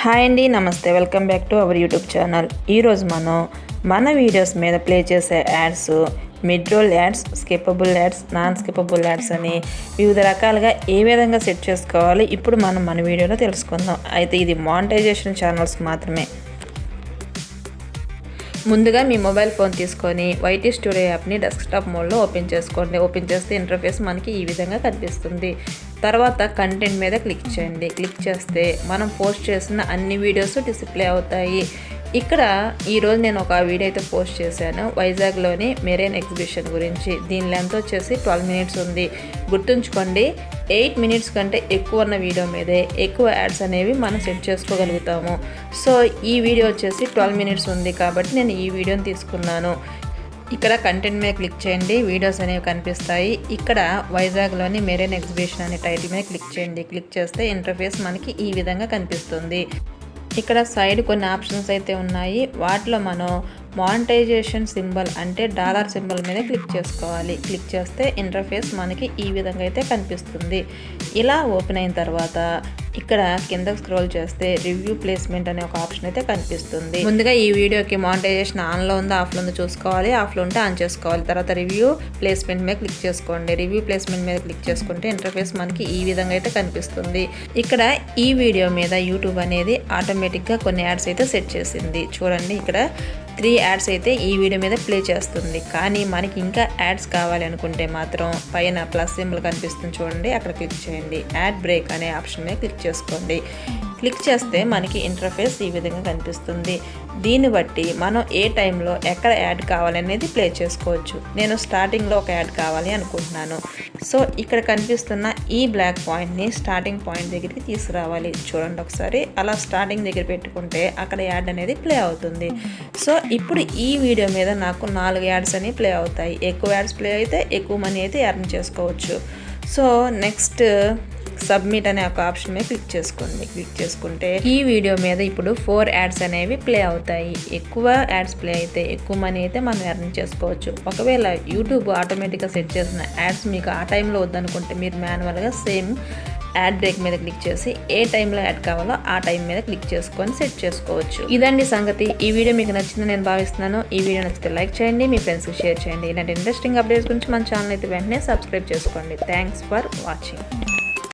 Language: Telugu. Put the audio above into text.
హాయ్ అండి, నమస్తే. Welcome back to our YouTube channel. ఈరోజు మన వీడియోస్ మీద ప్లే చేసే ads, mid roll ads, skippable ads, non skippable ads అని వివిధ రకాలుగా ఏ విధంగా సెట్ చేసుకోవాలి ఇప్పుడు మన వీడియోలో తెలుసుకుందాం. అయితే ఇది మానిటైజేషన్ ఛానల్స్ మాత్రమే. ముందుగా మీ మొబైల్ ఫోన్ తీసుకొని వైటీ స్టూడియో యాప్ని డెస్క్టాప్ మోడ్లో ఓపెన్ చేసుకోండి. ఓపెన్ చేస్తే ఇంటర్ఫేస్ మనకి ఈ విధంగా కనిపిస్తుంది. తర్వాత కంటెంట్ మీద క్లిక్ చేయండి. క్లిక్ చేస్తే మనం పోస్ట్ చేసిన అన్ని వీడియోస్ డిస్ప్లే అవుతాయి. ఇక్కడ ఈరోజు నేను ఒక వీడియో అయితే పోస్ట్ చేశాను, వైజాగ్లోని మెరైన్ ఎగ్జిబిషన్ గురించి. దీని లెంత్ వచ్చేసి 12 మినిట్స్ ఉంది. గుర్తుంచుకోండి, 8 మినిట్స్ కంటే ఎక్కువ ఉన్న వీడియో మీదే ఎక్కువ యాడ్స్ అనేవి మనం సెట్ చేసుకోగలుగుతాము. సో ఈ వీడియో వచ్చేసి 12 మినిట్స్ ఉంది కాబట్టి నేను ఈ వీడియోని తీసుకున్నాను. ఇక్కడ కంటెంట్ మీద క్లిక్ చేయండి, వీడియోస్ అనేవి కనిపిస్తాయి. ఇక్కడ వైజాగ్లోని మెరైన్ ఎగ్జిబిషన్ అనే టైటిల్ మీద క్లిక్ చేయండి. క్లిక్ చేస్తే ఇంటర్ఫేస్ మనకి ఈ విధంగా కనిపిస్తుంది. ఇక్కడ సైడ్ కొన్ని ఆప్షన్స్ అయితే ఉన్నాయి. వాటిలో మనం మానిటైజేషన్ సింబల్ అంటే డాలర్ సింబల్ మీద క్లిక్ చేసుకోవాలి. క్లిక్ చేస్తే ఇంటర్ఫేస్ మనకి ఈ విధంగా అయితే కనిపిస్తుంది. ఇలా ఓపెన్ అయిన తర్వాత ఇక్కడ కింద స్క్రోల్ చేస్తే రివ్యూ ప్లేస్మెంట్ అనే ఒక ఆప్షన్ అయితే కనిపిస్తుంది. ముందుగా ఈ వీడియోకి మానిటైజేషన్ ఆన్లో ఉందో ఆఫ్లో ఉందో చూసుకోవాలి. ఆఫ్లో ఉంటే ఆన్ చేసుకోవాలి. తర్వాత రివ్యూ ప్లేస్మెంట్ మీద క్లిక్ చేసుకోండి. రివ్యూ ప్లేస్మెంట్ మీద క్లిక్ చేసుకుంటే ఇంటర్ఫేస్ మనకి ఈ విధంగా అయితే కనిపిస్తుంది. ఇక్కడ ఈ వీడియో మీద యూట్యూబ్ అనేది ఆటోమేటిక్గా కొన్ని యాడ్స్ అయితే సెట్ చేసింది. చూడండి, ఇక్కడ 3 యాడ్స్ అయితే ఈ వీడియో మీద ప్లే చేస్తుంది. కానీ మనకి ఇంకా యాడ్స్ కావాలి అనుకుంటే మాత్రం పైన ప్లస్ సింబల్ కనిపిస్తుంది చూడండి, అక్కడ క్లిక్ చేయండి. యాడ్ బ్రేక్ అనే ఆప్షన్ మీద క్లిక్ చేసుకోండి. క్లిక్ చేస్తే మనకి ఇంటర్ఫేస్ ఈ విధంగా కనిపిస్తుంది. దీన్ని బట్టి మనం ఏ టైంలో ఎక్కడ యాడ్ కావాలనేది ప్లే చేసుకోవచ్చు. నేను స్టార్టింగ్లో ఒక యాడ్ కావాలి అనుకుంటున్నాను. సో ఇక్కడ కనిపిస్తున్న ఈ బ్లాక్ పాయింట్ని స్టార్టింగ్ పాయింట్ దగ్గరికి తీసుకురావాలి. చూడండి ఒకసారి, అలా స్టార్టింగ్ దగ్గర పెట్టుకుంటే అక్కడ యాడ్ అనేది ప్లే అవుతుంది. సో ఇప్పుడు ఈ వీడియో మీద నాకు 4 యాడ్స్ అనేవి ప్లే అవుతాయి. ఎక్కువ యాడ్స్ ప్లే అయితే ఎక్కువ మనీ అయితే ఎర్న్ చేసుకోవచ్చు. సో నెక్స్ట్ సబ్మిట్ అనే ఒక ఆప్షన్ మీద క్లిక్ చేసుకోండి. క్లిక్ చేసుకుంటే ఈ వీడియో మీద ఇప్పుడు 4 యాడ్స్ అనేవి ప్లే అవుతాయి. ఎక్కువ యాడ్స్ ప్లే అయితే ఎక్కువ మనీ అయితే మనం ఎర్న్ చేసుకోవచ్చు. ఒకవేళ యూట్యూబ్ ఆటోమేటిక్గా సెట్ చేసిన యాడ్స్ మీకు ఆ టైంలో వద్దనుకుంటే మీరు మాన్యువల్గా సేమ్ యాడ్ బ్రేక్ మీద క్లిక్ చేసి ఏ టైంలో యాడ్ కావాలో ఆ టైం మీద క్లిక్ చేసుకొని సెట్ చేసుకోవచ్చు. ఇదండి సంగతి. ఈ వీడియో మీకు నచ్చిందని నేను భావిస్తున్నాను. ఈ వీడియో నచ్చితే లైక్ చేయండి, మీ ఫ్రెండ్స్కి షేర్ చేయండి. ఇలాంటి ఇంట్రెస్టింగ్ అప్డేట్స్ గురించి మన ఛానల్ అయితే వెంటనే సబ్స్క్రైబ్ చేసుకోండి. Thanks for watching.